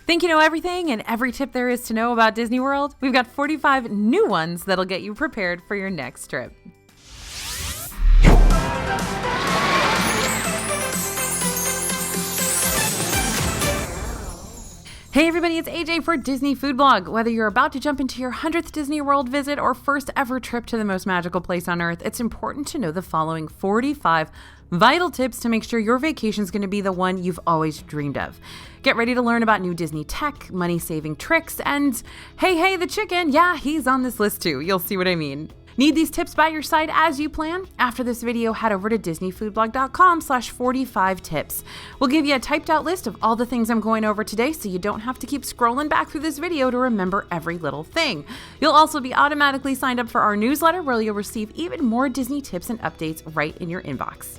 Think you know everything and every tip there is to know about Disney World? We've got 45 new ones that'll get you prepared for your next trip. Hey everybody, it's AJ for Disney Food Blog. Whether you're about to jump into your 100th Disney World visit or first ever trip to the most magical place on earth, it's important to know the following 45 vital tips to make sure your vacation is going to be the one you've always dreamed of. Get ready to learn about new Disney tech, money-saving tricks, and Hey the chicken, yeah, he's on this list too. You'll see what I mean. Need these tips by your side as you plan? After this video, head over to disneyfoodblog.com/45tips. We'll give you a typed out list of all the things I'm going over today so you don't have to keep scrolling back through this video to remember every little thing. You'll also be automatically signed up for our newsletter where you'll receive even more Disney tips and updates right in your inbox.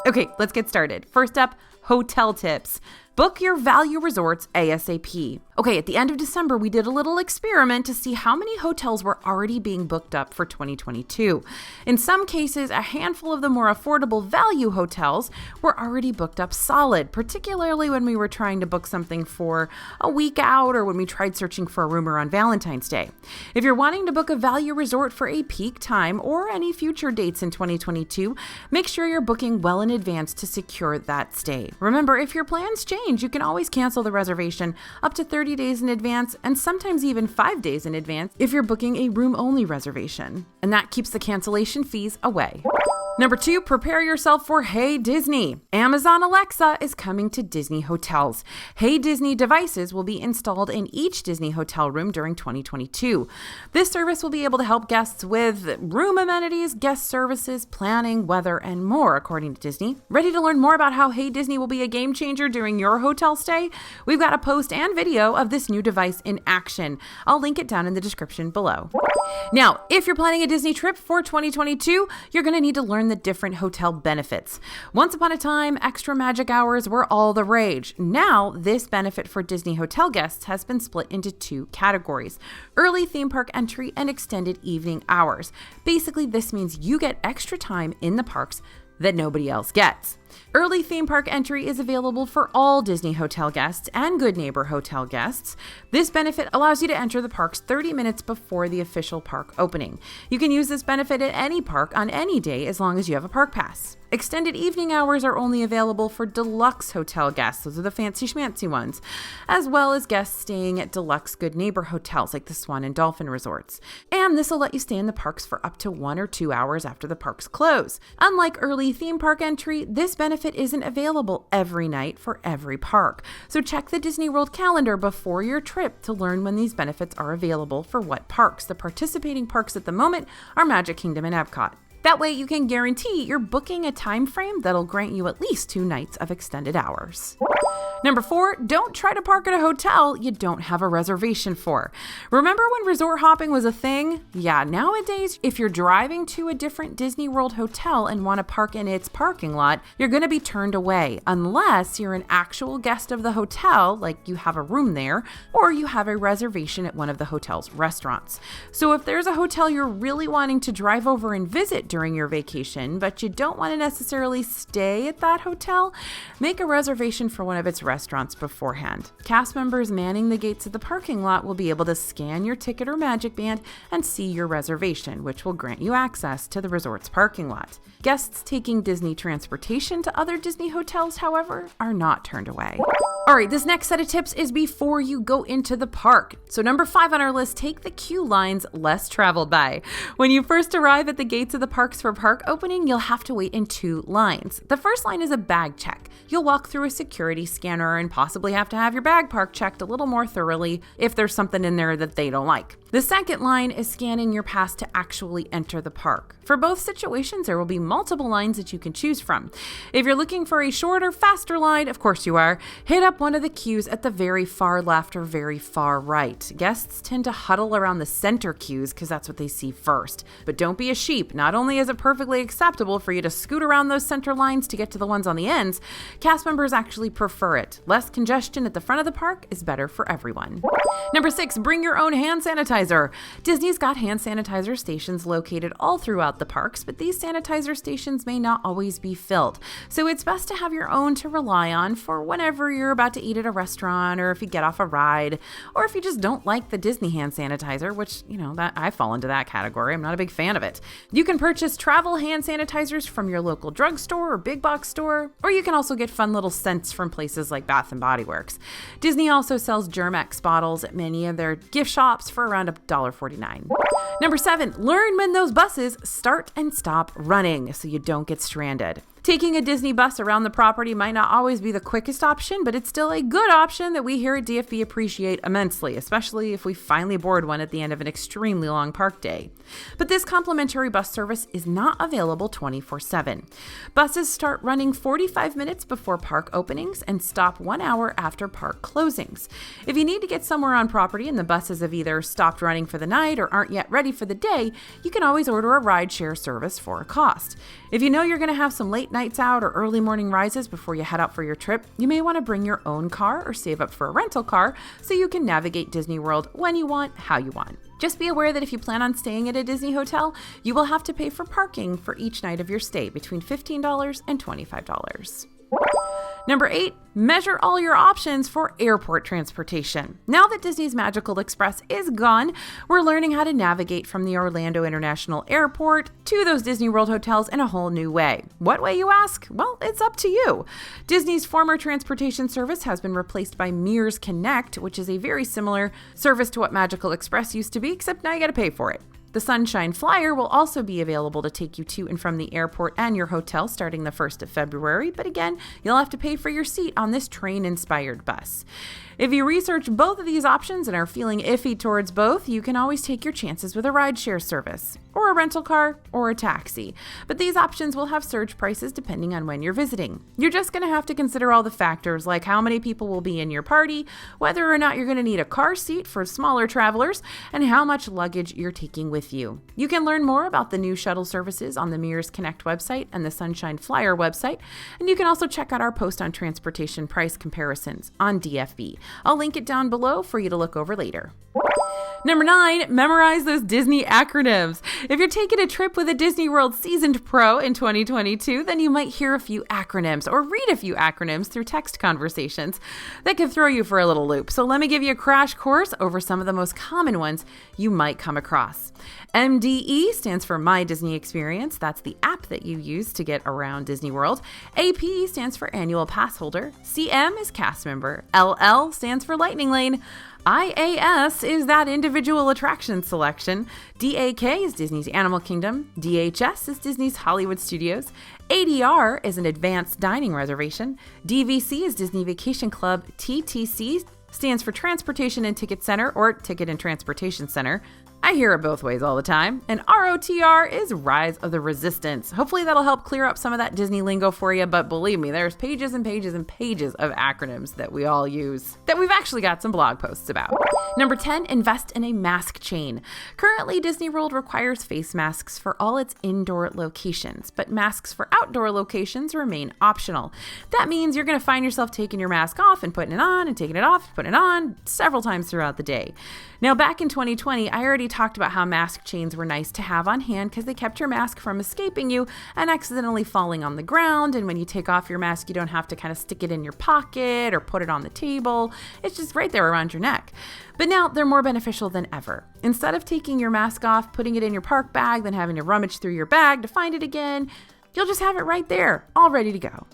Okay, let's get started. First up, hotel tips. Book your value resorts ASAP. Okay, at the end of December, we did a little experiment to see how many hotels were already being booked up for 2022. In some cases, a handful of the more affordable value hotels were already booked up solid, particularly when we were trying to book something for a week out or when we tried searching for a room around Valentine's Day. If you're wanting to book a value resort for a peak time or any future dates in 2022, make sure you're booking well in advance to secure that stay. Remember, if your plans change, you can always cancel the reservation up to 30 days in advance and sometimes even 5 days in advance if you're booking a room-only reservation. And that keeps the cancellation fees away. Number 2, prepare yourself for Hey Disney. Amazon Alexa is coming to Disney hotels. Hey Disney devices will be installed in each Disney hotel room during 2022. This service will be able to help guests with room amenities, guest services, planning, weather, and more, according to Disney. Ready to learn more about how Hey Disney will be a game changer during your hotel stay? We've got a post and video of this new device in action. I'll link it down in the description below. Now, if you're planning a Disney trip for 2022, you're going to need to learn the different hotel benefits. Once upon a time, extra magic hours were all the rage. Now, this benefit for Disney hotel guests has been split into 2 categories: early theme park entry and extended evening hours. Basically, this means you get extra time in the parks that nobody else gets. Early theme park entry is available for all Disney hotel guests and Good Neighbor hotel guests. This benefit allows you to enter the parks 30 minutes before the official park opening. You can use this benefit at any park on any day as long as you have a park pass. Extended evening hours are only available for deluxe hotel guests, those are the fancy schmancy ones, as well as guests staying at deluxe Good Neighbor hotels like the Swan and Dolphin resorts. And this will let you stay in the parks for up to 1 or 2 hours after the parks close. Unlike early theme park entry, this benefit isn't available every night for every park. So check the Disney World calendar before your trip to learn when these benefits are available for what parks. The participating parks at the moment are Magic Kingdom and EPCOT. That way you can guarantee you're booking a time frame that'll grant you at least 2 nights of extended hours. Number 4, don't try to park at a hotel you don't have a reservation for. Remember when resort hopping was a thing? Yeah, nowadays, if you're driving to a different Disney World hotel and want to park in its parking lot, you're going to be turned away unless you're an actual guest of the hotel, like you have a room there, or you have a reservation at one of the hotel's restaurants. So if there's a hotel you're really wanting to drive over and visit during your vacation, but you don't want to necessarily stay at that hotel, make a reservation for one of its restaurants beforehand. Cast members manning the gates of the parking lot will be able to scan your ticket or magic band and see your reservation, which will grant you access to the resort's parking lot. Guests taking Disney transportation to other Disney hotels, however, are not turned away. All right, this next set of tips is before you go into the park. So number 5 on our list, take the queue lines less traveled by. When you first arrive at the gates of the parks for park opening, you'll have to wait in 2 lines. The first line is a bag check. You'll walk through a security scanner and possibly have to have your bag park checked a little more thoroughly if there's something in there that they don't like. The second line is scanning your pass to actually enter the park. For both situations, there will be multiple lines that you can choose from. If you're looking for a shorter, faster line, of course you are, hit up one of the queues at the very far left or very far right. Guests tend to huddle around the center queues because that's what they see first. But don't be a sheep. Not only only is it perfectly acceptable for you to scoot around those center lines to get to the ones on the ends, cast members actually prefer it. Less congestion at the front of the park is better for everyone. Number 6, bring your own hand sanitizer. Disney's got hand sanitizer stations located all throughout the parks, but these sanitizer stations may not always be filled. So it's best to have your own to rely on for whenever you're about to eat at a restaurant, or if you get off a ride, or if you just don't like the Disney hand sanitizer, which, that I fall into that category. I'm not a big fan of it. You can purchase travel hand sanitizers from your local drugstore or big box store, or you can also get fun little scents from places like Bath & Body Works. Disney also sells Germ-X bottles at many of their gift shops for around $1.49. Number 7, learn when those buses start and stop running so you don't get stranded. Taking a Disney bus around the property might not always be the quickest option, but it's still a good option that we here at DFB appreciate immensely, especially if we finally board one at the end of an extremely long park day. But this complimentary bus service is not available 24/7. Buses start running 45 minutes before park openings and stop 1 hour after park closings. If you need to get somewhere on property and the buses have either stopped running for the night or aren't yet ready for the day, you can always order a rideshare service for a cost. If you know you're going to have some late nights out or early morning rises before you head out for your trip, you may want to bring your own car or save up for a rental car so you can navigate Disney World when you want, how you want. Just be aware that if you plan on staying at a Disney hotel, you will have to pay for parking for each night of your stay between $15 and $25. Number 8, measure all your options for airport transportation. Now that Disney's Magical Express is gone, we're learning how to navigate from the Orlando International Airport to those Disney World hotels in a whole new way. What way, you ask? Well, it's up to you. Disney's former transportation service has been replaced by Mears Connect, which is a very similar service to what Magical Express used to be, except now you got to pay for it. The Sunshine Flyer will also be available to take you to and from the airport and your hotel starting the 1st of February, but again, you'll have to pay for your seat on this train-inspired bus. If you research both of these options and are feeling iffy towards both, you can always take your chances with a rideshare service, or a rental car, or a taxi. But these options will have surge prices depending on when you're visiting. You're just going to have to consider all the factors like how many people will be in your party, whether or not you're going to need a car seat for smaller travelers, and how much luggage you're taking with you. You can learn more about the new shuttle services on the Mears Connect website and the Sunshine Flyer website, and you can also check out our post on transportation price comparisons on DFB. I'll link it down below for you to look over later. Number 9, memorize those Disney acronyms. If you're taking a trip with a Disney World Seasoned Pro in 2022, then you might hear a few acronyms or read a few acronyms through text conversations that can throw you for a little loop. So let me give you a crash course over some of the most common ones you might come across. MDE stands for My Disney Experience. That's the app that you use to get around Disney World. AP stands for Annual Pass Holder. CM is Cast Member. LL stands for Lightning Lane. IAS is that individual attraction selection. DAK is Disney's Animal Kingdom. DHS is Disney's Hollywood Studios. ADR is an advanced dining reservation. DVC is Disney Vacation Club. TTC stands for Transportation and Ticket Center, or Ticket and Transportation Center. I hear it both ways all the time. And ROTR is Rise of the Resistance. Hopefully that'll help clear up some of that Disney lingo for you, but believe me, there's pages and pages and pages of acronyms that we all use that we've actually got some blog posts about. Number 10, invest in a mask chain. Currently, Disney World requires face masks for all its indoor locations, but masks for outdoor locations remain optional. That means you're going to find yourself taking your mask off and putting it on and taking it off, putting it on several times throughout the day. Now, back in 2020, I already talked about how mask chains were nice to have on hand because they kept your mask from escaping you and accidentally falling on the ground. And when you take off your mask, you don't have to kind of stick it in your pocket or put it on the table. It's just right there around your neck. But now they're more beneficial than ever. Instead of taking your mask off, putting it in your park bag, then having to rummage through your bag to find it again, you'll just have it right there, all ready to go.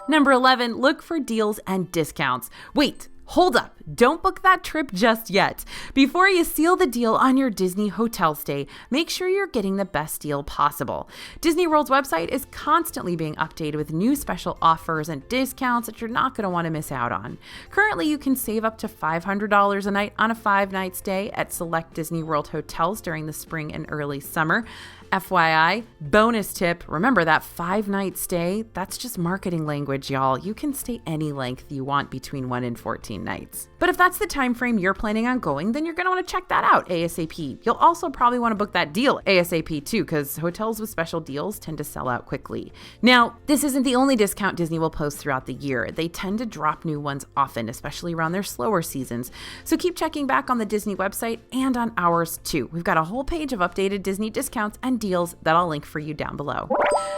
Number 11, look for deals and discounts. Wait. Hold up, don't book that trip just yet. Before you seal the deal on your Disney hotel stay, make sure you're getting the best deal possible. Disney World's website is constantly being updated with new special offers and discounts that you're not going to want to miss out on. Currently, you can save up to $500 a night on a 5-night stay at select Disney World hotels during the spring and early summer. FYI, bonus tip, remember that 5-night stay, that's just marketing language, y'all. You can stay any length you want between 1 and 14 nights. But if that's the time frame you're planning on going, then you're going to want to check that out ASAP. You'll also probably want to book that deal ASAP too, because hotels with special deals tend to sell out quickly. Now, this isn't the only discount Disney will post throughout the year. They tend to drop new ones often, especially around their slower seasons. So keep checking back on the Disney website and on ours too. We've got a whole page of updated Disney discounts and deals that I'll link for you down below.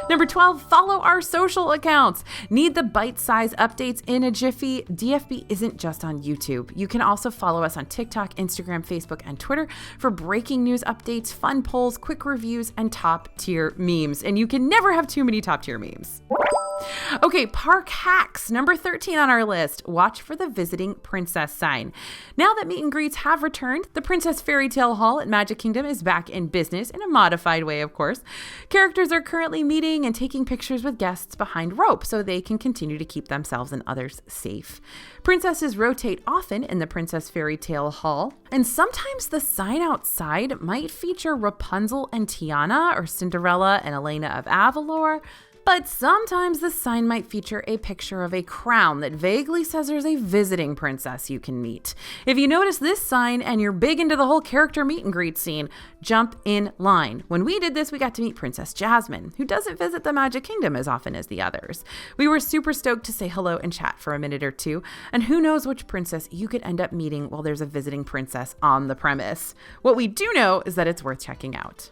Number 12, follow our social accounts. Need the bite-sized updates in a jiffy? DFB isn't just on YouTube. You can also follow us on TikTok, Instagram, Facebook, and Twitter for breaking news updates, fun polls, quick reviews, and top-tier memes. And you can never have too many top-tier memes. Okay, park hacks. Number 13 on our list. Watch for the visiting princess sign. Now that meet and greets have returned, the Princess Fairy Tale Hall at Magic Kingdom is back in business in a modified way, of course. Characters are currently meeting and taking pictures with guests behind rope so they can continue to keep themselves and others safe. Princesses rotate often in the Princess Fairy Tale Hall, and sometimes the sign outside might feature Rapunzel and Tiana or Cinderella and Elena of Avalor. But sometimes the sign might feature a picture of a crown that vaguely says there's a visiting princess you can meet. If you notice this sign and you're big into the whole character meet and greet scene, jump in line. When we did this, we got to meet Princess Jasmine, who doesn't visit the Magic Kingdom as often as the others. We were super stoked to say hello and chat for a minute or two, and who knows which princess you could end up meeting while there's a visiting princess on the premise. What we do know is that it's worth checking out.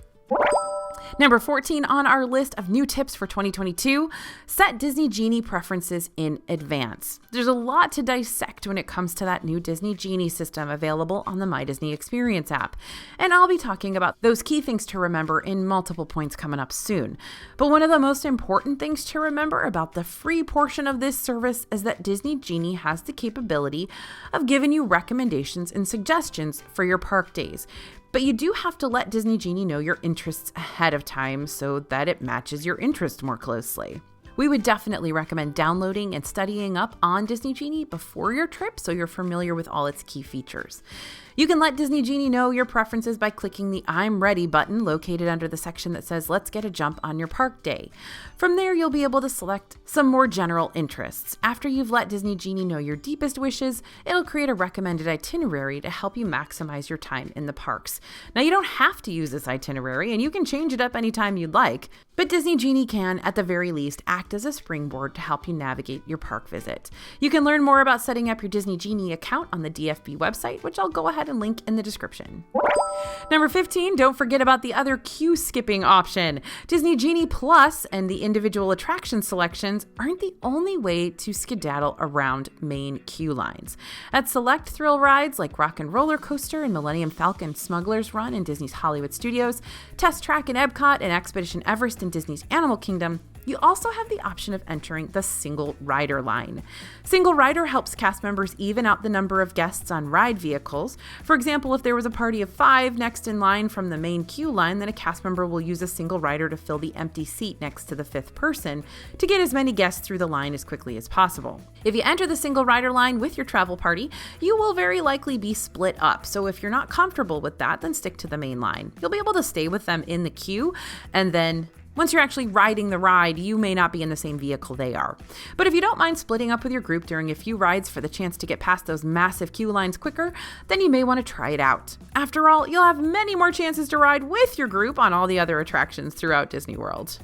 Number 14 on our list of new tips for 2022, set Disney Genie preferences in advance. There's a lot to dissect when it comes to that new Disney Genie system available on the My Disney Experience app. And I'll be talking about those key things to remember in multiple points coming up soon. But one of the most important things to remember about the free portion of this service is that Disney Genie has the capability of giving you recommendations and suggestions for your park days. But you do have to let Disney Genie know your interests ahead of time so that it matches your interest more closely. We would definitely recommend downloading and studying up on Disney Genie before your trip so you're familiar with all its key features. You can let Disney Genie know your preferences by clicking the I'm Ready button located under the section that says Let's Get a Jump on your park day. From there, you'll be able to select some more general interests. After you've let Disney Genie know your deepest wishes, it'll create a recommended itinerary to help you maximize your time in the parks. Now, you don't have to use this itinerary, and you can change it up anytime you'd like, but Disney Genie can, at the very least, act as a springboard to help you navigate your park visit. You can learn more about setting up your Disney Genie account on the DFB website, which I'll go ahead and link in the description. Number 15, don't forget about the other queue skipping option. Disney Genie Plus and the individual attraction selections aren't the only way to skedaddle around main queue lines. At select thrill rides like Rock and Roller Coaster and Millennium Falcon Smuggler's Run in Disney's Hollywood Studios, Test Track in EPCOT, and Expedition Everest in Disney's Animal Kingdom, you also have the option of entering the single rider line. Single rider helps cast members even out the number of guests on ride vehicles. For example, if there was a party of 5 next in line from the main queue line, then a cast member will use a single rider to fill the empty seat next to the 5th person to get as many guests through the line as quickly as possible. If you enter the single rider line with your travel party, you will very likely be split up. So if you're not comfortable with that, then stick to the main line. You'll be able to stay with them in the queue, and then once you're actually riding the ride, you may not be in the same vehicle they are. But if you don't mind splitting up with your group during a few rides for the chance to get past those massive queue lines quicker, then you may want to try it out. After all, you'll have many more chances to ride with your group on all the other attractions throughout Disney World.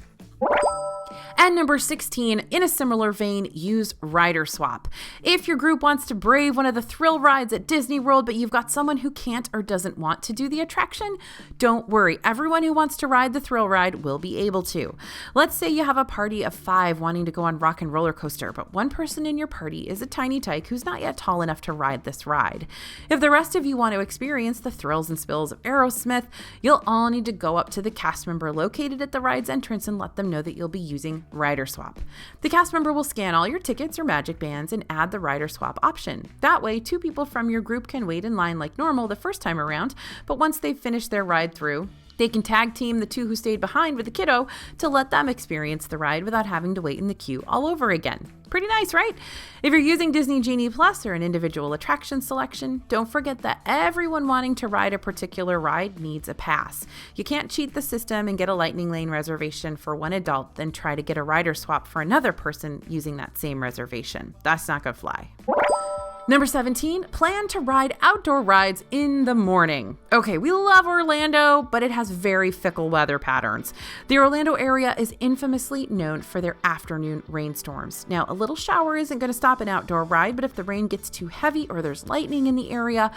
And number 16, in a similar vein, use Rider Swap. If your group wants to brave one of the thrill rides at Disney World, but you've got someone who can't or doesn't want to do the attraction, don't worry. Everyone who wants to ride the thrill ride will be able to. Let's say you have a party of 5 wanting to go on Rock and Roller Coaster, but one person in your party is a tiny tyke who's not yet tall enough to ride this ride. If the rest of you want to experience the thrills and spills of Aerosmith, you'll all need to go up to the cast member located at the ride's entrance and let them know that you'll be using Rider Swap. The cast member will scan all your tickets or magic bands and add the Rider Swap option. That way, 2 people from your group can wait in line like normal the first time around, but once they've finished their ride through, they can tag team the 2 who stayed behind with the kiddo to let them experience the ride without having to wait in the queue all over again. Pretty nice, right? If you're using Disney Genie Plus or an individual attraction selection, don't forget that everyone wanting to ride a particular ride needs a pass. You can't cheat the system and get a Lightning Lane reservation for one adult, then try to get a rider swap for another person using that same reservation. That's not gonna fly. Number 17, plan to ride outdoor rides in the morning. Okay, we love Orlando, but it has very fickle weather patterns. The Orlando area is infamously known for their afternoon rainstorms. Now, a little shower isn't going to stop an outdoor ride, but if the rain gets too heavy or there's lightning in the area,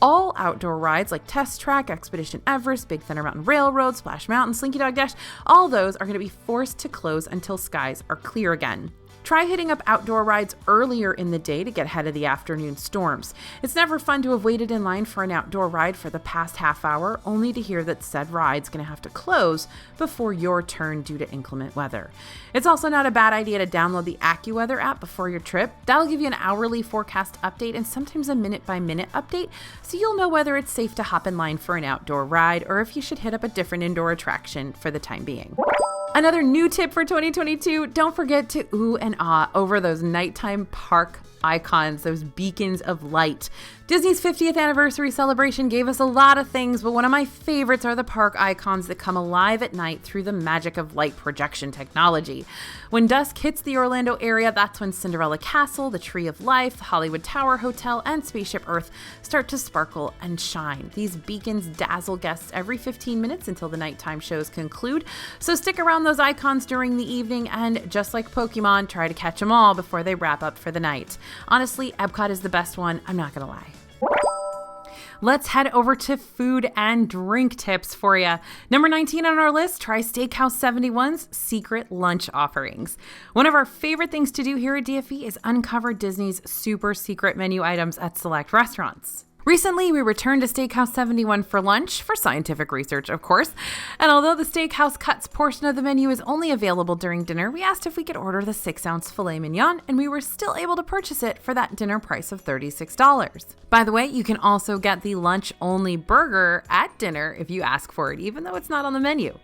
all outdoor rides like Test Track, Expedition Everest, Big Thunder Mountain Railroad, Splash Mountain, Slinky Dog Dash, all those are going to be forced to close until skies are clear again. Try hitting up outdoor rides earlier in the day to get ahead of the afternoon storms. It's never fun to have waited in line for an outdoor ride for the past half hour, only to hear that said ride's going to have to close before your turn due to inclement weather. It's also not a bad idea to download the AccuWeather app before your trip. That'll give you an hourly forecast update and sometimes a minute-by-minute update, so you'll know whether it's safe to hop in line for an outdoor ride or if you should hit up a different indoor attraction for the time being. Another new tip for 2022, don't forget to ooh and ah over those nighttime park icons, those beacons of light. Disney's 50th anniversary celebration gave us a lot of things, but one of my favorites are the park icons that come alive at night through the magic of light projection technology. When dusk hits the Orlando area, that's when Cinderella Castle, the Tree of Life, the Hollywood Tower Hotel, and Spaceship Earth start to sparkle and shine. These beacons dazzle guests every 15 minutes until the nighttime shows conclude, so stick around those icons during the evening and, just like Pokemon, try to catch them all before they wrap up for the night. Honestly, EPCOT is the best one, I'm not gonna lie. Let's head over to food and drink tips for you. Number 19 on our list, try Steakhouse 71's secret lunch offerings. One of our favorite things to do here at DFB is uncover Disney's super secret menu items at select restaurants. Recently, we returned to Steakhouse 71 for lunch, for scientific research, of course. And although the Steakhouse Cuts portion of the menu is only available during dinner, we asked if we could order the 6-ounce filet mignon, and we were still able to purchase it for that dinner price of $36. By the way, you can also get the lunch-only burger at dinner if you ask for it, even though it's not on the menu.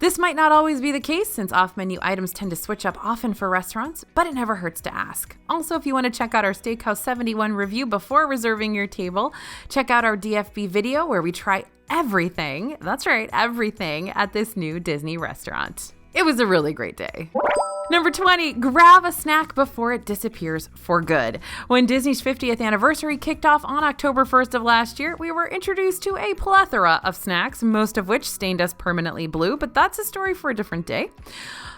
This might not always be the case, since off-menu items tend to switch up often for restaurants, but it never hurts to ask. Also, if you want to check out our Steakhouse 71 review before reserving your table, check out our DFB video where we try everything, that's right, everything at this new Disney restaurant. It was a really great day. Number 20, grab a snack before it disappears for good. When Disney's 50th anniversary kicked off on October 1st of last year, we were introduced to a plethora of snacks, most of which stained us permanently blue, but that's a story for a different day.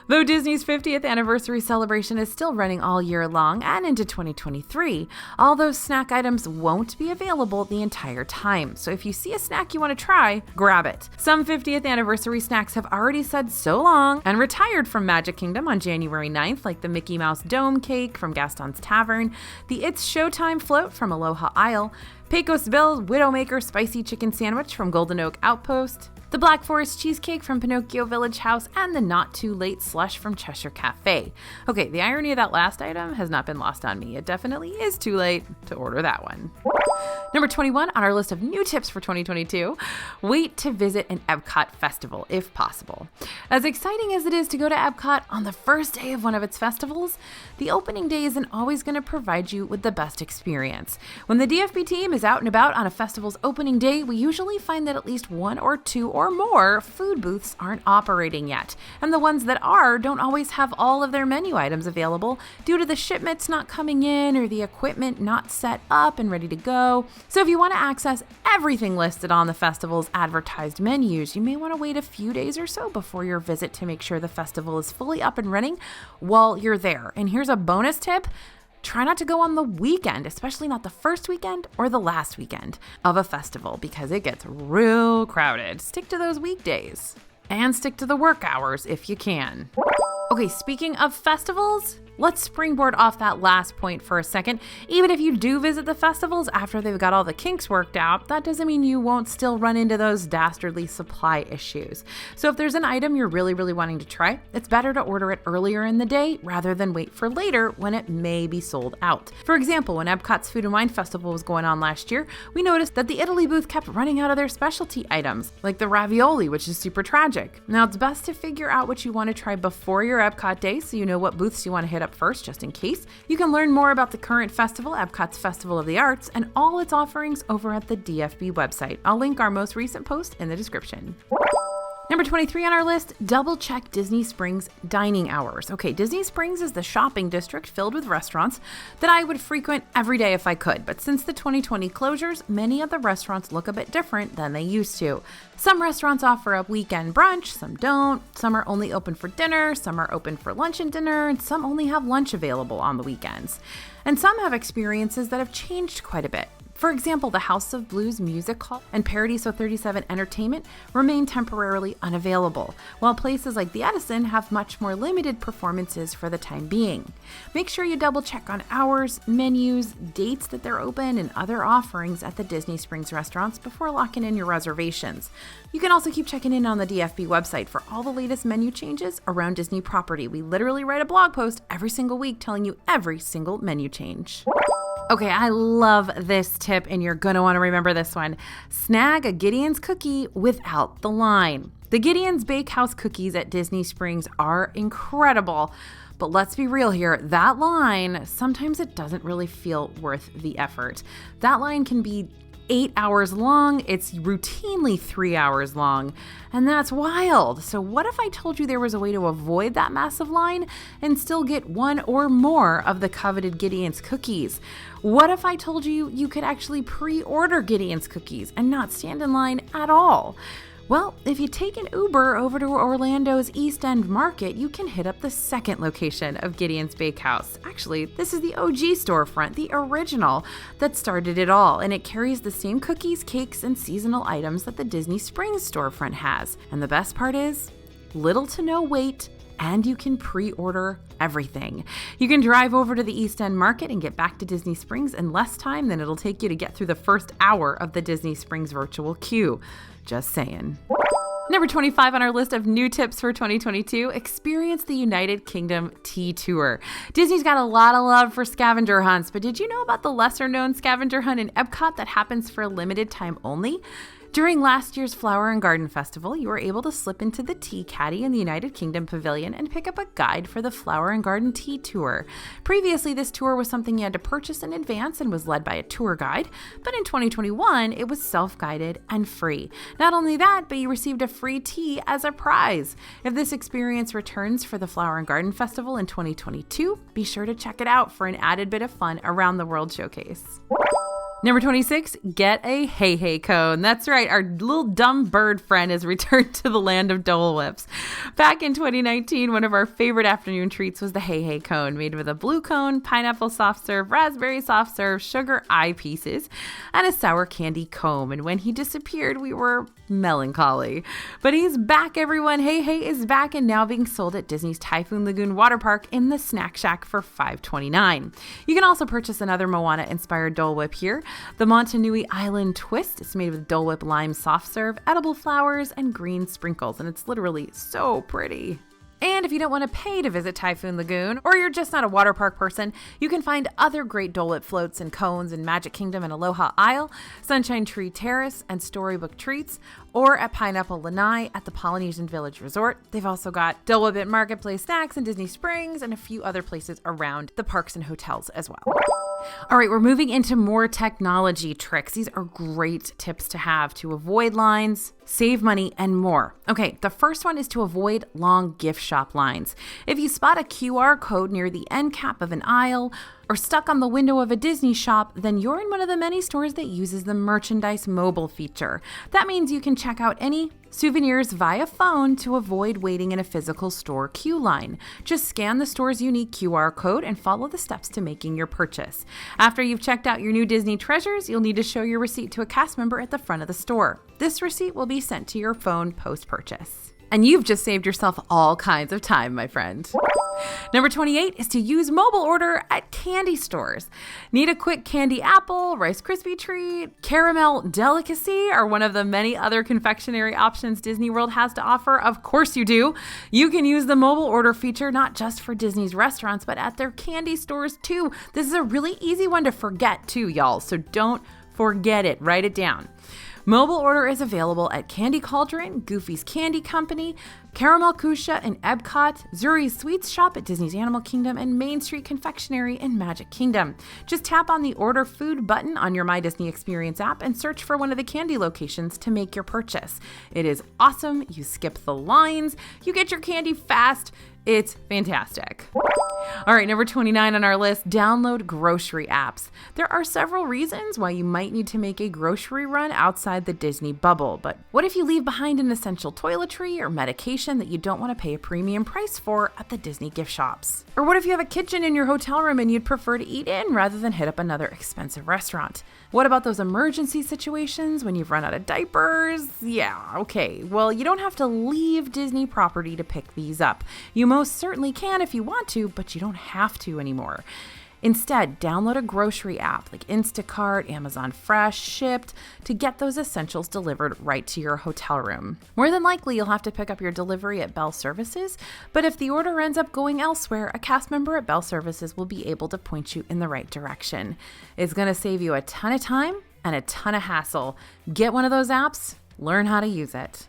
Though Disney's 50th anniversary celebration is still running all year long and into 2023, all those snack items won't be available the entire time. So if you see a snack you want to try, grab it. Some 50th anniversary snacks have already said so long and retired from Magic Kingdom on January 9th, like the Mickey Mouse Dome Cake from Gaston's Tavern, the It's Showtime Float from Aloha Isle, Pecos Bill's Widowmaker Spicy Chicken Sandwich from Golden Oak Outpost, the Black Forest Cheesecake from Pinocchio Village House, and the Not Too Late Slush from Cheshire Cafe. Okay, the irony of that last item has not been lost on me. It definitely is too late to order that one. Number 21 on our list of new tips for 2022, wait to visit an EPCOT festival if possible. As exciting as it is to go to EPCOT on the first day of one of its festivals, the opening day isn't always going to provide you with the best experience. When the DFB team is out and about on a festival's opening day, we usually find that at least one or two or more food booths aren't operating yet, and the ones that are don't always have all of their menu items available due to the shipments not coming in or the equipment not set up and ready to go. So if you want to access everything listed on the festival's advertised menus, you may want to wait a few days or so before your visit to make sure the festival is fully up and running while you're there. And here's a bonus tip. Try not to go on the weekend, especially not the first weekend or the last weekend of a festival, because it gets real crowded. Stick to those weekdays and stick to the work hours if you can. Okay, speaking of festivals, let's springboard off that last point for a second. Even if you do visit the festivals after they've got all the kinks worked out, that doesn't mean you won't still run into those dastardly supply issues. So if there's an item you're really wanting to try, it's better to order it earlier in the day rather than wait for later when it may be sold out. For example, when EPCOT's Food and Wine Festival was going on last year, we noticed that the Italy booth kept running out of their specialty items, like the ravioli, which is super tragic. Now, it's best to figure out what you want to try before your EPCOT day so you know what booths you want to hit up first, just in case. You can learn more about the current festival, EPCOT's Festival of the Arts, and all its offerings over at the DFB website. I'll link our most recent post in the description. Number 23 on our list, double check Disney Springs dining hours. Okay, Disney Springs is the shopping district filled with restaurants that I would frequent every day if I could. But since the 2020 closures, many of the restaurants look a bit different than they used to. Some restaurants offer a weekend brunch, some don't. Some are only open for dinner, some are open for lunch and dinner, and some only have lunch available on the weekends. And some have experiences that have changed quite a bit. For example, the House of Blues Music Hall and Paradiso 37 Entertainment remain temporarily unavailable, while places like the Edison have much more limited performances for the time being. Make sure you double check on hours, menus, dates that they're open, and other offerings at the Disney Springs restaurants before locking in your reservations. You can also keep checking in on the DFB website for all the latest menu changes around Disney property. We literally write a blog post every single week telling you every single menu change. Okay, I love this tip, and you're going to want to remember this one. Snag a Gideon's cookie without the line. The Gideon's Bakehouse cookies at Disney Springs are incredible, but let's be real here. That line, sometimes it doesn't really feel worth the effort. That line can be 8 hours long. It's routinely 3 hours long, and that's wild. So what if I told you there was a way to avoid that massive line and still get one or more of the coveted Gideon's cookies? What if I told you you could actually pre-order Gideon's cookies and not stand in line at all? Well, if you take an Uber over to Orlando's East End Market, you can hit up the second location of Gideon's Bakehouse. Actually, this is the OG storefront, the original that started it all, and it carries the same cookies, cakes, and seasonal items that the Disney Springs storefront has. And the best part is, little to no wait, and you can pre-order everything. You can drive over to the East End Market and get back to Disney Springs in less time than it'll take you to get through the first hour of the Disney Springs virtual queue. Just saying. Number 25 on our list of new tips for 2022, experience the United Kingdom Tea Tour. Disney's got a lot of love for scavenger hunts, but did you know about the lesser known scavenger hunt in EPCOT that happens for a limited time only? During last year's Flower and Garden Festival, you were able to slip into the tea caddy in the United Kingdom Pavilion and pick up a guide for the Flower and Garden Tea Tour. Previously, this tour was something you had to purchase in advance and was led by a tour guide, but in 2021, it was self-guided and free. Not only that, but you received a free tea as a prize. If this experience returns for the Flower and Garden Festival in 2022, be sure to check it out for an added bit of fun around the World Showcase. Number 26, get a Hei Hei Cone. That's right, our little dumb bird friend has returned to the land of Dole Whips. Back in 2019, one of our favorite afternoon treats was the Hei Hei Cone, made with a blue cone, pineapple soft serve, raspberry soft serve, sugar eye pieces, and a sour candy comb. And when he disappeared, we were melancholy. But he's back, everyone. Hei Hei is back and now being sold at Disney's Typhoon Lagoon Water Park in the Snack Shack for $5.29. You can also purchase another Moana-inspired Dole Whip here. The Montanui Island Twist is made with Dole Whip lime soft serve, edible flowers, and green sprinkles, and it's literally so pretty. And if you don't want to pay to visit Typhoon Lagoon, or you're just not a water park person, you can find other great Dole Whip floats and cones in Magic Kingdom and Aloha Isle, Sunshine Tree Terrace, and Storybook Treats, or at Pineapple Lanai at the Polynesian Village Resort. They've also got Dole Whip at Marketplace Snacks in Disney Springs and a few other places around the parks and hotels as well. All right, we're moving into more technology tricks. These are great tips to have to avoid lines, save money, and more. Okay, the first one is to avoid long gift shop lines. If you spot a QR code near the end cap of an aisle or stuck on the window of a Disney shop, then you're in one of the many stores that uses the merchandise mobile feature. That means you can check out any souvenirs via phone to avoid waiting in a physical store queue line. Just scan the store's unique QR code and follow the steps to making your purchase. After you've checked out your new Disney treasures, you'll need to show your receipt to a cast member at the front of the store. This receipt will be sent to your phone post-purchase. And you've just saved yourself all kinds of time, my friend. Number 28 is to use mobile order at candy stores. Need a quick candy apple, Rice Krispie treat, caramel delicacy, or one of the many other confectionery options Disney World has to offer? Of course you do. You can use the mobile order feature not just for Disney's restaurants, but at their candy stores too. This is a really easy one to forget too, y'all. So don't forget it. Write it down. Mobile order is available at Candy Cauldron, Goofy's Candy Company, Caramel Kusha in EPCOT, Zuri's Sweets Shop at Disney's Animal Kingdom, and Main Street Confectionery in Magic Kingdom. Just tap on the Order Food button on your My Disney Experience app and search for one of the candy locations to make your purchase. It is awesome. You skip the lines. You get your candy fast. It's fantastic. All right, number 29 on our list, download grocery apps. There are several reasons why you might need to make a grocery run outside the Disney bubble, but what if you leave behind an essential toiletry or medication that you don't want to pay a premium price for at the Disney gift shops? Or what if you have a kitchen in your hotel room and you'd prefer to eat in rather than hit up another expensive restaurant? What about those emergency situations when you've run out of diapers? Yeah, okay. Well, you don't have to leave Disney property to pick these up. You most certainly can if you want to, but you don't have to anymore. Instead, download a grocery app like Instacart, Amazon Fresh, Shipt to get those essentials delivered right to your hotel room. More than likely, you'll have to pick up your delivery at Bell Services, but if the order ends up going elsewhere, a cast member at Bell Services will be able to point you in the right direction. It's going to save you a ton of time and a ton of hassle. Get one of those apps, learn how to use it.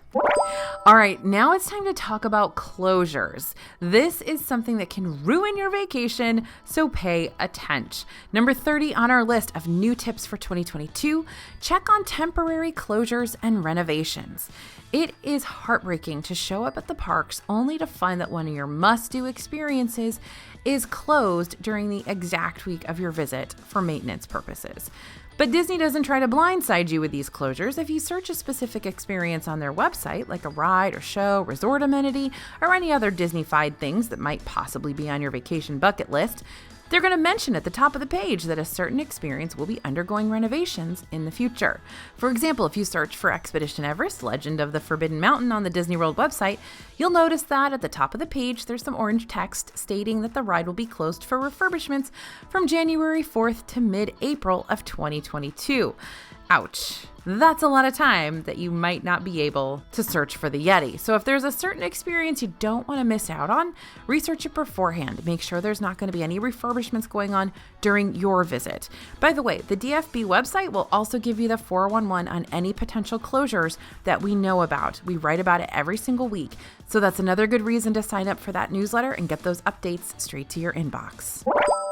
All right, now it's time to talk about closures. This is something that can ruin your vacation, so pay attention. Number 30 on our list of new tips for 2022, check on temporary closures and renovations. It is heartbreaking to show up at the parks only to find that one of your must-do experiences is closed during the exact week of your visit for maintenance purposes. But Disney doesn't try to blindside you with these closures. If you search a specific experience on their website, like a ride or show, resort amenity, or any other Disney-fied things that might possibly be on your vacation bucket list, they're going to mention at the top of the page that a certain experience will be undergoing renovations in the future. For example, if you search for Expedition Everest, Legend of the Forbidden Mountain on the Disney World website, you'll notice that at the top of the page, there's some orange text stating that the ride will be closed for refurbishments from January 4th to mid-April of 2022. Ouch. That's a lot of time that you might not be able to search for the Yeti. So if there's a certain experience you don't want to miss out on, research it beforehand. Make sure there's not going to be any refurbishments going on during your visit. By the way, the DFB website will also give you the 411 on any potential closures that we know about. We write about it every single week. So that's another good reason to sign up for that newsletter and get those updates straight to your inbox.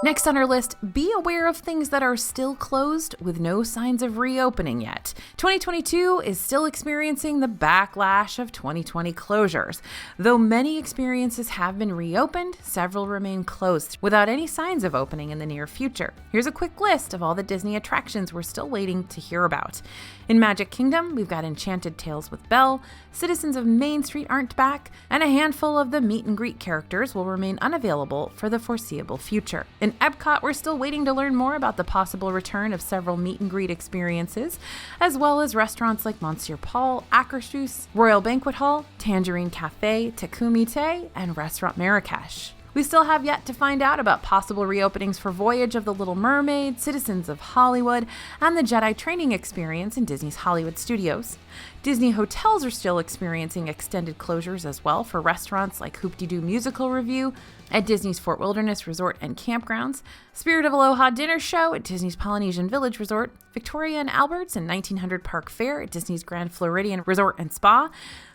Next on our list, be aware of things that are still closed with no signs of reopening yet. 2022 is still experiencing the backlash of 2020 closures. Though many experiences have been reopened, several remain closed without any signs of opening in the near future. Here's a quick list of all the Disney attractions we're still waiting to hear about. In Magic Kingdom, we've got Enchanted Tales with Belle, Citizens of Main Street aren't back, and a handful of the meet and greet characters will remain unavailable for the foreseeable future. In EPCOT, we're still waiting to learn more about the possible return of several meet and greet experiences, as well as restaurants like Monsieur Paul, Acronyms, Royal Banquet Hall, Tangerine Cafe, Takumi Te, and Restaurant Marrakesh. We still have yet to find out about possible reopenings for Voyage of the Little Mermaid, Citizens of Hollywood, and the Jedi Training Experience in Disney's Hollywood Studios. Disney hotels are still experiencing extended closures as well for restaurants like Hoop-de-Doo Musical Review at Disney's Fort Wilderness Resort and Campgrounds, Spirit of Aloha Dinner Show at Disney's Polynesian Village Resort, Victoria and Albert's and 1900 Park Fair at Disney's Grand Floridian Resort and Spa,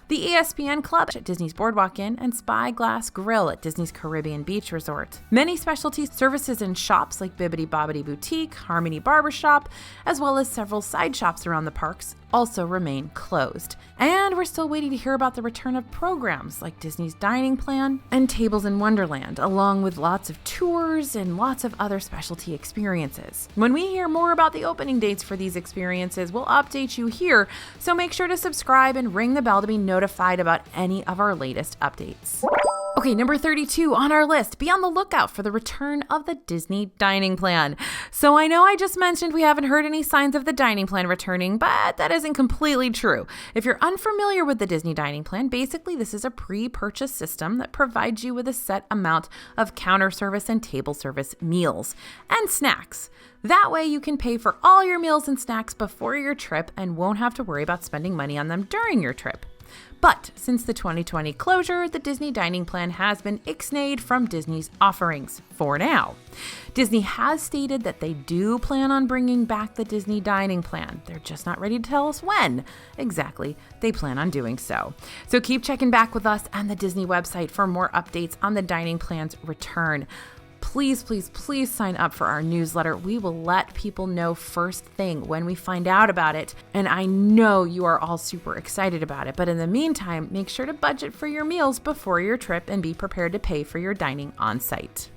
the ESPN Club at Disney's Boardwalk Inn, and Spyglass Grill at Disney's Caribbean Beach Resort. Many specialty services and shops like Bibbidi Bobbidi Boutique, Harmony Barbershop, as well as several side shops around the parks also remain closed. And we're still waiting to hear about the return of programs like Disney's Dining Plan and Tables in Wonderland, along with lots of tours and lots of other specialty experiences. When we hear more about the opening dates for these experiences, we'll update you here, so make sure to subscribe and ring the bell to be notified about any of our latest updates. Okay, number 32 on our list, be on the lookout for the return of the Disney Dining Plan. So I know I just mentioned we haven't heard any signs of the dining plan returning, but that isn't completely true. If you're unfamiliar with the Disney Dining Plan, basically this is a pre-purchase system that provides you with a set amount of counter service and table service meals and snacks. That way you can pay for all your meals and snacks before your trip and won't have to worry about spending money on them during your trip. But since the 2020 closure, the Disney dining plan has been ixnayed from Disney's offerings for now. Disney has stated that they do plan on bringing back the Disney dining plan. They're just not ready to tell us when exactly they plan on doing so. So keep checking back with us and the Disney website for more updates on the dining plan's return. Please, please, please sign up for our newsletter. We will let people know first thing when we find out about it. And I know you are all super excited about it. But in the meantime, make sure to budget for your meals before your trip and be prepared to pay for your dining on site.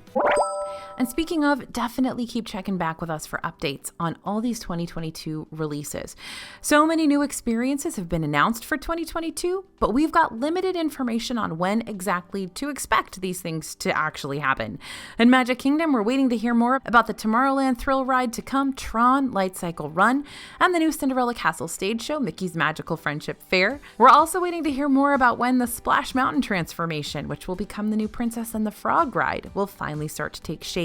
And speaking of, definitely keep checking back with us for updates on all these 2022 releases. So many new experiences have been announced for 2022, but we've got limited information on when exactly to expect these things to actually happen. In Magic Kingdom, we're waiting to hear more about the Tomorrowland thrill ride to come, Tron Light Cycle Run, and the new Cinderella Castle stage show, Mickey's Magical Friendship Fair. We're also waiting to hear more about when the Splash Mountain transformation, which will become the new Princess and the Frog ride, will finally start to take shape.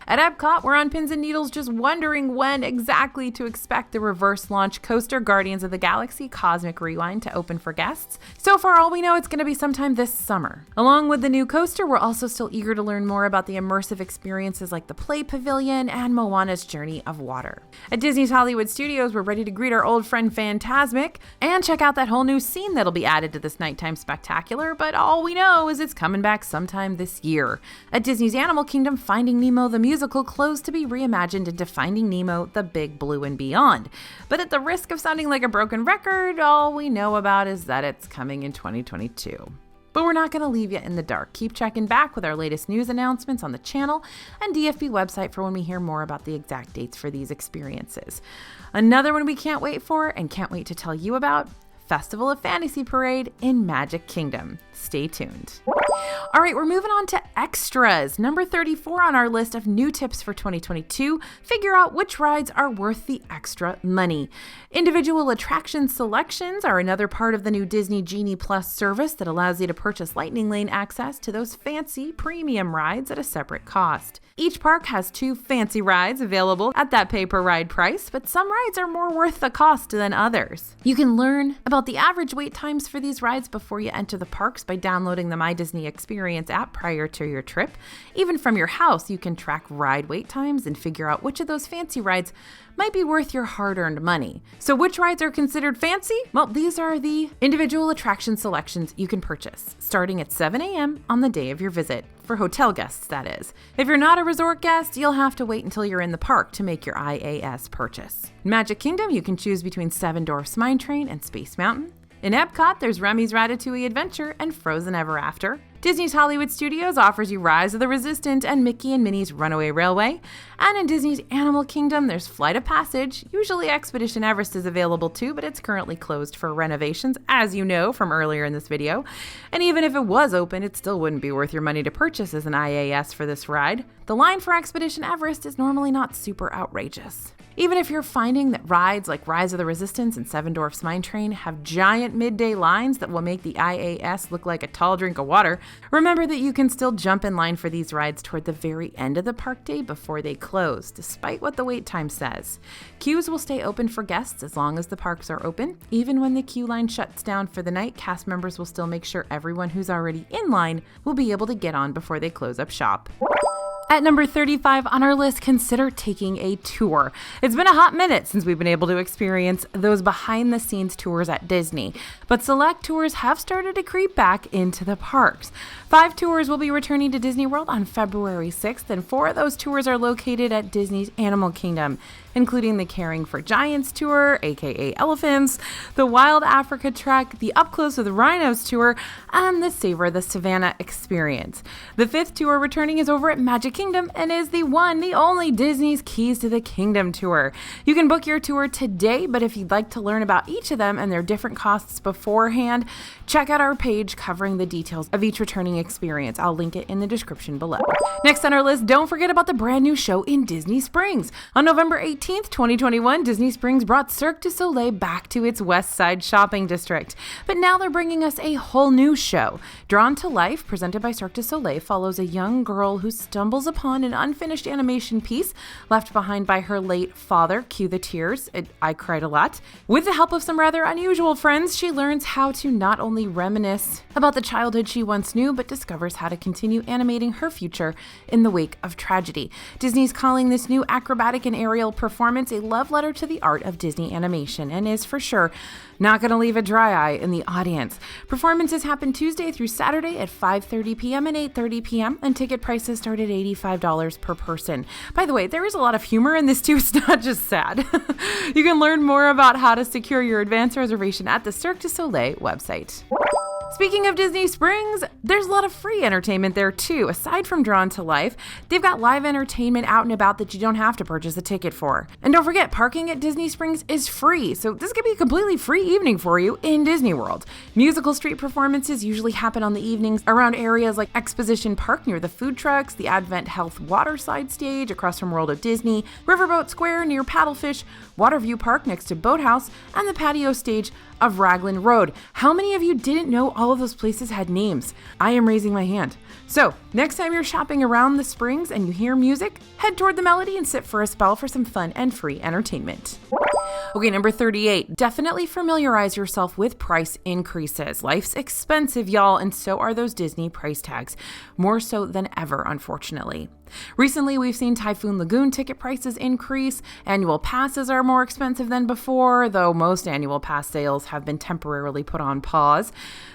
At EPCOT, we're on pins and needles just wondering when exactly to expect the reverse launch coaster Guardians of the Galaxy Cosmic Rewind to open for guests. So far, all we know it's going to be sometime this summer. Along with the new coaster, we're also still eager to learn more about the immersive experiences like the Play Pavilion and Moana's Journey of Water. At Disney's Hollywood Studios, we're ready to greet our old friend Fantasmic and check out that whole new scene that'll be added to this nighttime spectacular, but all we know is it's coming back sometime this year. At Disney's Animal Kingdom, Finding Nemo the musical closed to be reimagined into Finding Nemo, The Big Blue and Beyond. But at the risk of sounding like a broken record, all we know about is that it's coming in 2022. But we're not going to leave you in the dark. Keep checking back with our latest news announcements on the channel and DFB website for when we hear more about the exact dates for these experiences. Another one we can't wait for and can't wait to tell you about, Festival of Fantasy Parade in Magic Kingdom. Stay tuned. All right, we're moving on to extras. Number 34 on our list of new tips for 2022, figure out which rides are worth the extra money. Individual attraction selections are another part of the new Disney Genie Plus service that allows you to purchase Lightning Lane access to those fancy premium rides at a separate cost. Each park has 2 fancy rides available at that pay-per-ride price, but some rides are more worth the cost than others. You can learn about the average wait times for these rides before you enter the parks by downloading the My Disney Experience app prior to your trip. Even from your house, you can track ride wait times and figure out which of those fancy rides might be worth your hard-earned money. So which rides are considered fancy? Well, these are the individual attraction selections you can purchase, starting at 7 a.m. on the day of your visit. For hotel guests, that is. If you're not a resort guest, you'll have to wait until you're in the park to make your IAS purchase. In Magic Kingdom, you can choose between Seven Dwarfs Mine Train and Space Mountain. In Epcot, there's Remy's Ratatouille Adventure and Frozen Ever After. Disney's Hollywood Studios offers you Rise of the Resistant and Mickey and Minnie's Runaway Railway. And in Disney's Animal Kingdom, there's Flight of Passage. Usually Expedition Everest is available too, but it's currently closed for renovations, as you know from earlier in this video. And even if it was open, it still wouldn't be worth your money to purchase as an IAS for this ride. The line for Expedition Everest is normally not super outrageous. Even if you're finding that rides like Rise of the Resistance and Seven Dwarfs Mine Train have giant midday lines that will make the IAS look like a tall drink of water, remember that you can still jump in line for these rides toward the very end of the park day before they close, despite what the wait time says. Queues will stay open for guests as long as the parks are open. Even when the queue line shuts down for the night, cast members will still make sure everyone who's already in line will be able to get on before they close up shop. At number 35 on our list, consider taking a tour. It's been a hot minute since we've been able to experience those behind-the-scenes tours at Disney, but select tours have started to creep back into the parks. 5 tours will be returning to Disney World on February 6th, and 4 of those tours are located at Disney's Animal Kingdom, including the Caring for Giants tour, aka Elephants, the Wild Africa Trek, the Up Close with Rhinos tour, and the Savor the Savannah experience. The 5th tour returning is over at Magic Kingdom and is the only Disney's Keys to the Kingdom tour. You can book your tour today, but if you'd like to learn about each of them and their different costs beforehand, check out our page covering the details of each returning experience. I'll link it in the description below. Next on our list, don't forget about the brand new show in Disney Springs. On November 18th, 18th, 2021, Disney Springs brought Cirque du Soleil back to its West Side shopping district. But now they're bringing us a whole new show. Drawn to Life, presented by Cirque du Soleil, follows a young girl who stumbles upon an unfinished animation piece left behind by her late father. Cue the tears. I cried a lot. With the help of some rather unusual friends, she learns how to not only reminisce about the childhood she once knew, but discovers how to continue animating her future in the wake of tragedy. Disney's calling this new acrobatic and aerial performance a love letter to the art of Disney animation, and is for sure not going to leave a dry eye in the audience. Performances happen Tuesday through Saturday at 5:30 p.m. and 8:30 p.m., and ticket prices start at $85 per person. By the way, there is a lot of humor in this too. It's not just sad. You can learn more about how to secure your advance reservation at the Cirque du Soleil website. Speaking of Disney Springs, there's a lot of free entertainment there too. Aside from Drawn to Life, they've got live entertainment out and about that you don't have to purchase a ticket for. And don't forget, parking at Disney Springs is free, so this could be a completely free evening for you in Disney World. Musical street performances usually happen on the evenings around areas like Exposition Park near the food trucks, the Advent Health Waterside Stage across from World of Disney, Riverboat Square near Paddlefish, Waterview Park next to Boathouse, and the patio stage of Raglan Road. How many of you didn't know all of those places had names? I am raising my hand. So, next time you're shopping around the Springs and you hear music, head toward the melody and sit for a spell for some fun and free entertainment. Okay, number 38. Definitely familiarize yourself with price increases. Life's expensive, y'all, and so are those Disney price tags. More so than ever, unfortunately. Recently, we've seen Typhoon Lagoon ticket prices increase. Annual passes are more expensive than before, though most annual pass sales have been temporarily put on pause.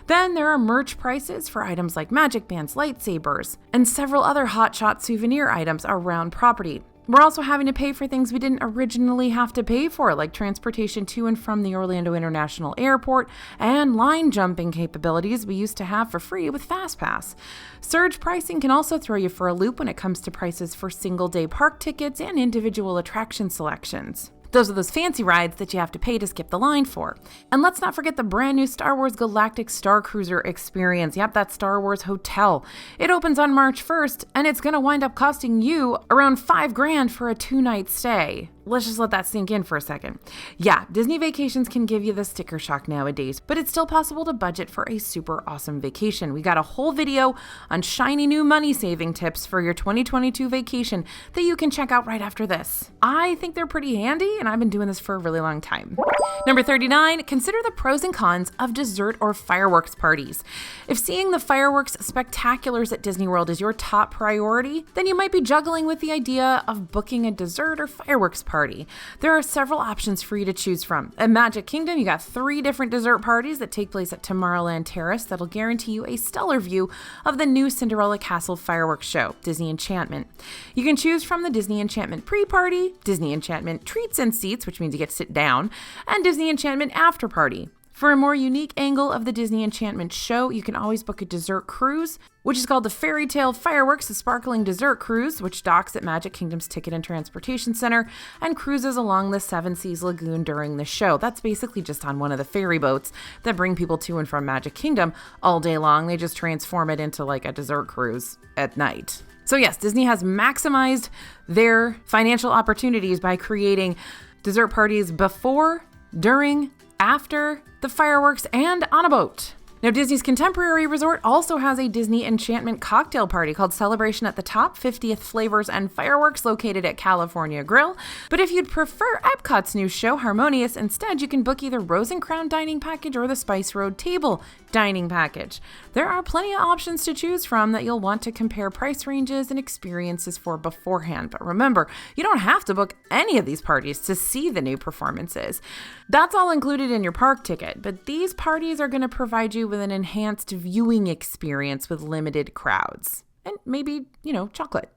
Then there are merch prices for items like magic bands, lightsabers, and several other hotshot souvenir items around property. We're also having to pay for things we didn't originally have to pay for, like transportation to and from the Orlando International Airport and line jumping capabilities we used to have for free with FastPass. Surge pricing can also throw you for a loop when it comes to prices for single-day park tickets and individual attraction selections. Those are those fancy rides that you have to pay to skip the line for. And let's not forget the brand new Star Wars Galactic Star Cruiser experience. Yep, that Star Wars hotel. It opens on March 1st, and it's going to wind up costing you around $5,000 for a 2-night stay. Let's just let that sink in for a second. Yeah, Disney vacations can give you the sticker shock nowadays, but it's still possible to budget for a super awesome vacation. We got a whole video on shiny new money saving tips for your 2022 vacation that you can check out right after this. I think they're pretty handy, and I've been doing this for a really long time. Number 39, consider the pros and cons of dessert or fireworks parties. If seeing the fireworks spectaculars at Disney World is your top priority, then you might be juggling with the idea of booking a dessert or fireworks party. There are several options for you to choose from. At Magic Kingdom, you got 3 different dessert parties that take place at Tomorrowland Terrace that'll guarantee you a stellar view of the new Cinderella Castle fireworks show, Disney Enchantment. You can choose from the Disney Enchantment pre-party, Disney Enchantment treats and seats, which means you get to sit down, and Disney Enchantment after party. For a more unique angle of the Disney Enchantment show, you can always book a dessert cruise, which is called the Fairy Tale Fireworks, a sparkling dessert cruise, which docks at Magic Kingdom's Ticket and Transportation Center and cruises along the Seven Seas Lagoon during the show. That's basically just on one of the ferry boats that bring people to and from Magic Kingdom all day long. They just transform it into like a dessert cruise at night. So yes, Disney has maximized their financial opportunities by creating dessert parties before, during, after the fireworks, and on a boat. Now, Disney's Contemporary Resort also has a Disney Enchantment cocktail party called Celebration at the Top, 50th Flavors and Fireworks, located at California Grill. But if you'd prefer EPCOT's new show, Harmonious, instead, you can book either Rose and Crown Dining Package or the Spice Road Table Dining Package. There are plenty of options to choose from that you'll want to compare price ranges and experiences for beforehand. But remember, you don't have to book any of these parties to see the new performances. That's all included in your park ticket, but these parties are going to provide you with an enhanced viewing experience with limited crowds. And maybe, chocolate.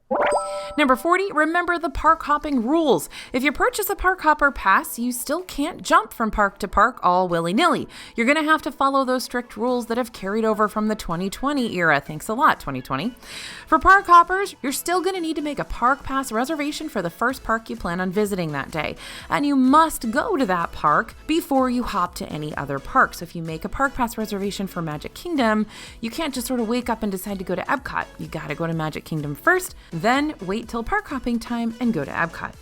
Number 40, remember the park hopping rules. If you purchase a park hopper pass, you still can't jump from park to park all willy-nilly. You're going to have to follow those strict rules that have carried over from the 2020 era. Thanks a lot, 2020. For park hoppers, you're still going to need to make a park pass reservation for the first park you plan on visiting that day. And you must go to that park before you hop to any other park. So if you make a park pass reservation for Magic Kingdom, you can't just sort of wake up and decide to go to EPCOT. You got to go to Magic Kingdom first, then wait till park hopping time and go to EPCOT.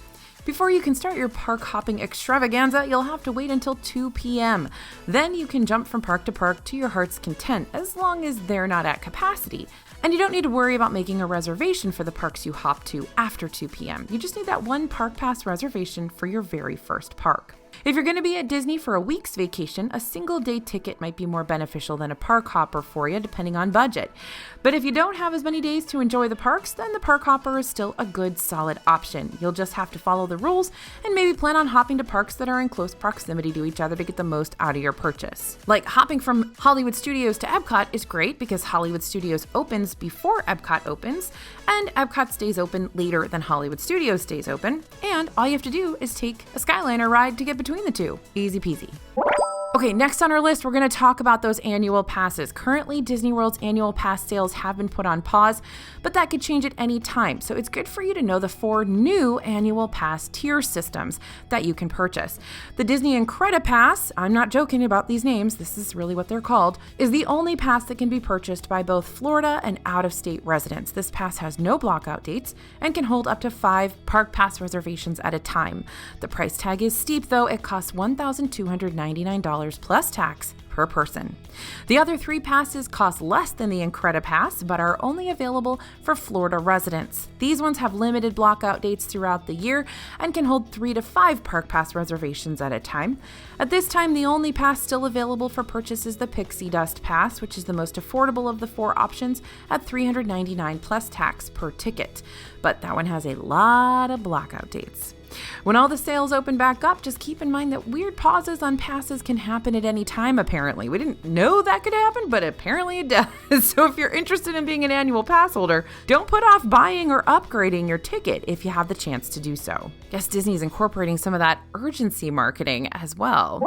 Before you can start your park hopping extravaganza, you'll have to wait until 2 p.m. Then you can jump from park to park to your heart's content, as long as they're not at capacity. And you don't need to worry about making a reservation for the parks you hop to after 2 p.m. You just need that one park pass reservation for your very first park. If you're going to be at Disney for a week's vacation, a single-day ticket might be more beneficial than a park hopper for you, depending on budget. But if you don't have as many days to enjoy the parks, then the park hopper is still a good, solid option. You'll just have to follow the rules and maybe plan on hopping to parks that are in close proximity to each other to get the most out of your purchase. Like hopping from Hollywood Studios to EPCOT is great because Hollywood Studios opens before EPCOT opens, and EPCOT stays open later than Hollywood Studios stays open, and all you have to do is take a Skyliner ride to get between the two. Easy peasy. Okay, next on our list, we're going to talk about those annual passes. Currently, Disney World's annual pass sales have been put on pause, but that could change at any time. So it's good for you to know the 4 new annual pass tier systems that you can purchase. The Disney Incredipass, I'm not joking about these names, this is really what they're called, is the only pass that can be purchased by both Florida and out-of-state residents. This pass has no blockout dates and can hold up to 5 park pass reservations at a time. The price tag is steep though. It costs $1,299 plus tax per person. The other 3 passes cost less than the Incredipass, but are only available for Florida residents. These ones have limited blockout dates throughout the year and can hold 3 to 5 park pass reservations at a time. At this time, the only pass still available for purchase is the Pixie Dust Pass, which is the most affordable of the 4 options at $399 plus tax per ticket. But that one has a lot of blockout dates. When all the sales open back up, just keep in mind that weird pauses on passes can happen at any time, apparently. We didn't know that could happen, but apparently it does. So if you're interested in being an annual pass holder, don't put off buying or upgrading your ticket if you have the chance to do so. Guess Disney's incorporating some of that urgency marketing as well.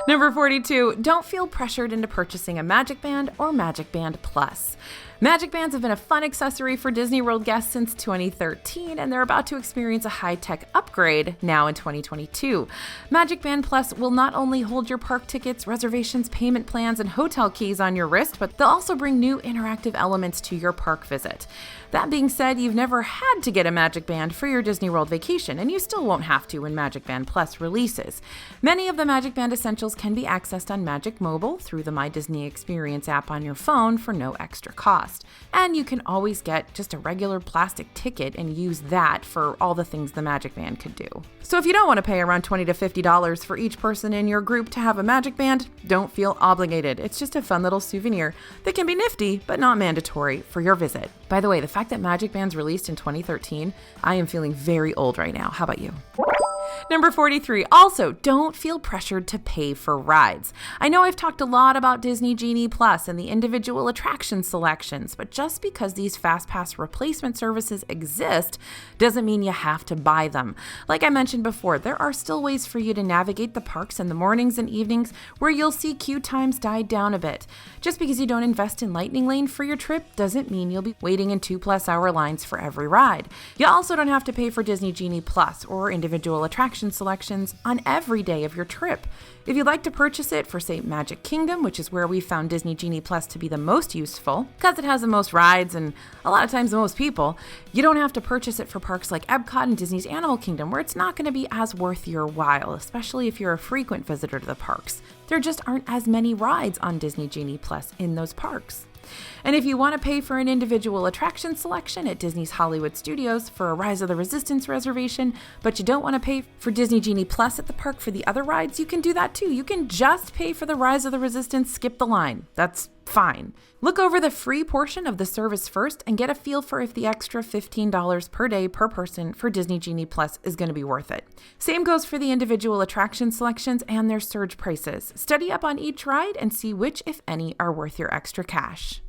Number 42, don't feel pressured into purchasing a Magic Band or Magic Band Plus. Magic Bands have been a fun accessory for Disney World guests since 2013, and they're about to experience a high-tech upgrade now in 2022. Magic Band Plus will not only hold your park tickets, reservations, payment plans, and hotel keys on your wrist, but they'll also bring new interactive elements to your park visit. That being said, you've never had to get a Magic Band for your Disney World vacation, and you still won't have to when Magic Band Plus releases. Many of the Magic Band essentials can be accessed on Magic Mobile through the My Disney Experience app on your phone for no extra cost. And you can always get just a regular plastic ticket and use that for all the things the Magic Band could do. So if you don't want to pay around $20 to $50 for each person in your group to have a Magic Band, don't feel obligated. It's just a fun little souvenir that can be nifty, but not mandatory for your visit. By the way, the fact that Magic Bands released in 2013, I am feeling very old right now. How about you? Number 43, also, don't feel pressured to pay for rides. I know I've talked a lot about Disney Genie Plus and the individual attraction selections, but just because these FastPass replacement services exist doesn't mean you have to buy them. Like I mentioned before, there are still ways for you to navigate the parks in the mornings and evenings where you'll see queue times die down a bit. Just because you don't invest in Lightning Lane for your trip doesn't mean you'll be waiting in 2+ hour lines for every ride. You also don't have to pay for Disney Genie Plus or individual attraction selections on every day of your trip. If you'd like to purchase it for, say, Magic Kingdom, which is where we found Disney Genie Plus to be the most useful, because it has the most rides and a lot of times the most people, you don't have to purchase it for parks like EPCOT and Disney's Animal Kingdom, where it's not going to be as worth your while, especially if you're a frequent visitor to the parks. There just aren't as many rides on Disney Genie Plus in those parks. And if you want to pay for an individual attraction selection at Disney's Hollywood Studios for a Rise of the Resistance reservation, but you don't want to pay for Disney Genie Plus at the park for the other rides, you can do that too. You can just pay for the Rise of the Resistance, skip the line. That's fine. Look over the free portion of the service first and get a feel for if the extra $15 per day per person for Disney Genie Plus is going to be worth it. Same goes for the individual attraction selections and their surge prices. Study up on each ride and see which, if any, are worth your extra cash.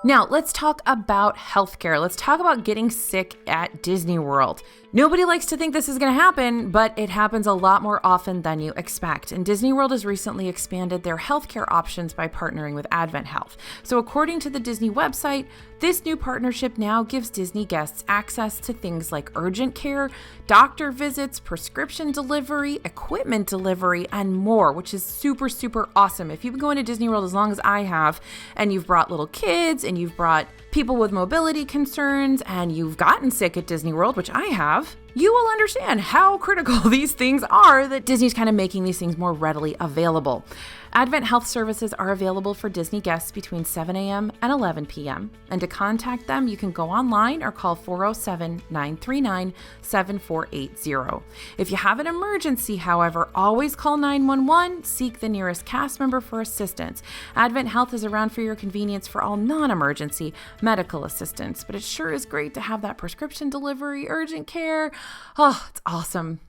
Now, let's talk about healthcare. Let's talk about getting sick at Disney World. Nobody likes to think this is going to happen, but it happens a lot more often than you expect. And Disney World has recently expanded their healthcare options by partnering with Advent Health. So according to the Disney website, this new partnership now gives Disney guests access to things like urgent care, doctor visits, prescription delivery, equipment delivery, and more, which is super, super awesome. If you've been going to Disney World as long as I have, and you've brought little kids, and you've brought people with mobility concerns, and you've gotten sick at Disney World, which I have, you will understand how critical these things are that Disney's kind of making these things more readily available. Advent Health Services are available for Disney guests between 7 a.m. and 11 p.m. And to contact them, you can go online or call 407-939-7480. If you have an emergency, however, always call 911, seek the nearest cast member for assistance. Advent Health is around for your convenience for all non-emergency medical assistance, but it sure is great to have that prescription delivery, urgent care. Oh, it's awesome.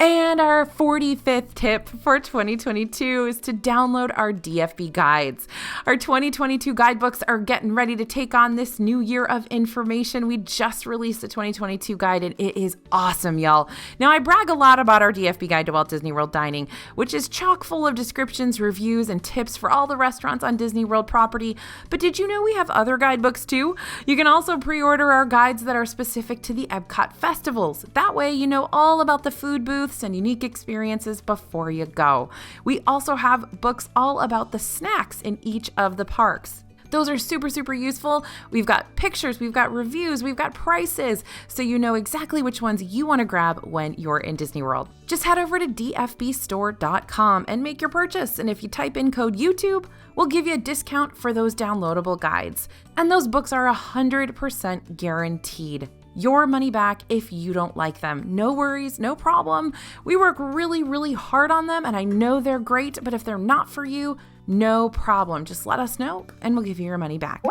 And our 45th tip for 2022 is to download our DFB Guides. Our 2022 guidebooks are getting ready to take on this new year of information. We just released the 2022 guide and it is awesome, y'all. Now, I brag a lot about our DFB Guide to Walt Disney World Dining, which is chock full of descriptions, reviews, and tips for all the restaurants on Disney World property. But did you know we have other guidebooks too? You can also pre-order our guides that are specific to the EPCOT festivals. That way, you know all about the food booths and unique experiences before you go. We also have books all about the snacks in each of the parks. Those are super, super useful. We've got pictures, we've got reviews, we've got prices, so you know exactly which ones you want to grab when you're in Disney World. Just head over to dfbstore.com and make your purchase. And if you type in code YouTube, we'll give you a discount for those downloadable guides. And those books are 100% guaranteed. Your money back if you don't like them. No worries, no problem. We work really, really hard on them and I know they're great, but if they're not for you, no problem. Just let us know and we'll give you your money back.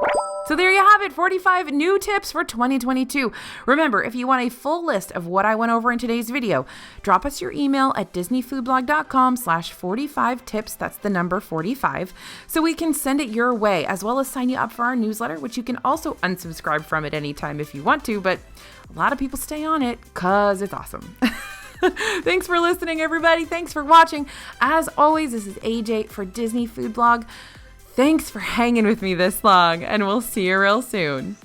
So there you have it, 45 new tips for 2022. Remember, if you want a full list of what I went over in today's video, drop us your email at disneyfoodblog.com/45tips. That's the number 45. So we can send it your way, as well as sign you up for our newsletter, which you can also unsubscribe from at any time if you want to, but a lot of people stay on it because it's awesome. Thanks for listening, everybody. Thanks for watching. As always, this is AJ for Disney Food Blog. Thanks for hanging with me this long, and we'll see you real soon.